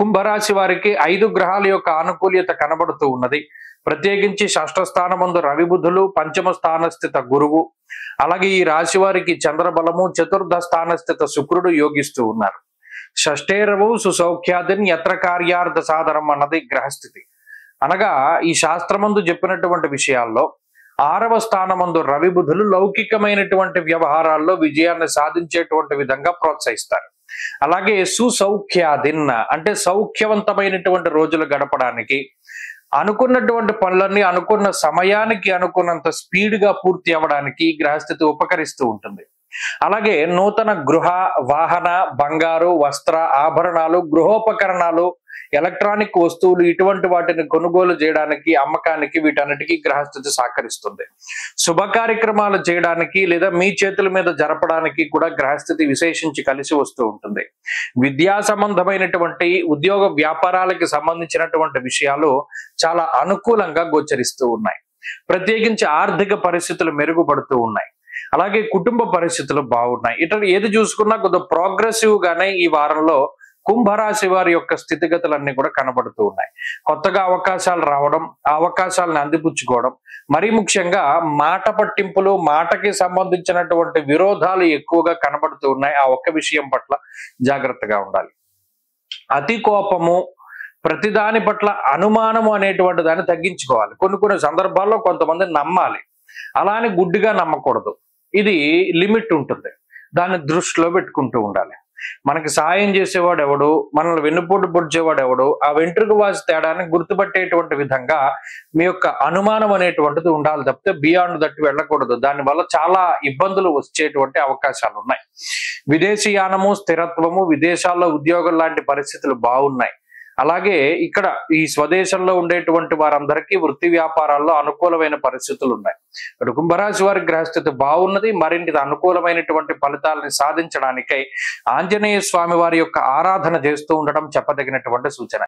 కుంభరాశి వారికి 5 గ్రహాల యొక్క ఆనుకూల్యత కనబడుతూ ఉన్నది. ప్రత్యేకించి షష్ఠస్థానమందు రవి బుధులు, పంచమ స్థానస్థిత గురువు, అలాగే ఈ రాశి వారికి చంద్రబలము, చతుర్థ స్థానస్థిత శుక్రుడు యోగిస్తూ ఉన్నారు. షష్ఠేరవు సుసౌఖ్యాదిన్ యత్ర కార్యార్థ సాధనం అన్నది గ్రహస్థితి. అనగా ఈ శాస్త్రమందు చెప్పినటువంటి విషయాల్లో 6వ స్థానమందు రవి బుధులు లౌకికమైనటువంటి వ్యవహారాల్లో విజయాన్ని సాధించేటువంటి విధంగా ప్రోత్సహిస్తారు. అలాగే సుసౌఖ్యాదిన్ అంటే సౌఖ్యవంతమైనటువంటి రోజులు గడపడానికి, అనుకున్నటువంటి పనులన్నీ అనుకున్న సమయానికి అనుకున్నంత స్పీడ్గా పూర్తి అవ్వడానికి గ్రహస్థితి ఉపకరిస్తూ ఉంటుంది. అలాగే నూతన గృహ, వాహన, బంగారు, వస్త్ర, ఆభరణాలు, గృహోపకరణాలు, ఎలక్ట్రానిక్ వస్తువులు ఇటువంటి వాటిని కొనుగోలు చేయడానికి, అమ్మకానికి వీటన్నిటికీ గ్రహస్థితి సహకరిస్తుంది. శుభ కార్యక్రమాలు చేయడానికి లేదా మీ చేతుల మీద జరపడానికి కూడా గ్రహస్థితి విశేషించి కలిసి వస్తూ ఉంటుంది. విద్యా సంబంధమైనటువంటి ఉద్యోగ వ్యాపారాలకి సంబంధించినటువంటి విషయాలు చాలా అనుకూలంగా గోచరిస్తూ ఉన్నాయి. ప్రత్యేకించి ఆర్థిక పరిస్థితులు మెరుగుపడుతూ ఉన్నాయి. అలాగే కుటుంబ పరిస్థితులు బాగున్నాయి. ఇట్లా ఏది చూసుకున్నా కొద్దిగా ప్రోగ్రెసివ్ గానే ఈ వారంలో కుంభరాశి వారి యొక్క స్థితిగతులన్నీ కూడా కనబడుతూ ఉన్నాయి. కొత్తగా అవకాశాలు రావడం, ఆ అవకాశాలను అందిపుచ్చుకోవడం, మరీ ముఖ్యంగా మాట పట్టింపులు, మాటకి సంబంధించినటువంటి విరోధాలు ఎక్కువగా కనబడుతూ ఉన్నాయి. ఆ ఒక్క విషయం పట్ల జాగ్రత్తగా ఉండాలి. అతి కోపము, ప్రతిదాని పట్ల అనుమానము అనేటువంటి దాన్ని తగ్గించుకోవాలి. కొన్ని సందర్భాల్లో కొంతమంది నమ్మాలి, అలా అని గుడ్డిగా నమ్మకూడదు. ఇది లిమిట్ ఉంటుంది, దాన్ని దృష్టిలో పెట్టుకుంటూ ఉండాలి. మనకి సాయం చేసేవాడు ఎవడు, మనల్ని వెన్నుపోటు పొడిచేవాడు ఎవడు, ఆ వెంట్రుక వాసి తేడాన్ని గుర్తుపట్టేటువంటి విధంగా మీ యొక్క అనుమానం అనేటువంటిది ఉండాలి తప్పితే బియాండ్ దట్టు వెళ్ళకూడదు. దానివల్ల చాలా ఇబ్బందులు వచ్చేటువంటి అవకాశాలు ఉన్నాయి. విదేశీయానము, స్థిరత్వము, విదేశాల్లో ఉద్యోగం లాంటి పరిస్థితులు బాగున్నాయి. అలాగే ఇక్కడ ఈ స్వదేశంలో ఉండేటువంటి వారందరికీ వృత్తి వ్యాపారాల్లో అనుకూలమైన పరిస్థితులు ఉన్నాయి. కుంభరాశి వారి గ్రహస్థితి బాగున్నది. మరింటి అనుకూలమైనటువంటి ఫలితాలను సాధించడానికై ఆంజనేయ స్వామి వారి యొక్క ఆరాధన చేస్తూ ఉండడం చెప్పదగినటువంటి సూచన.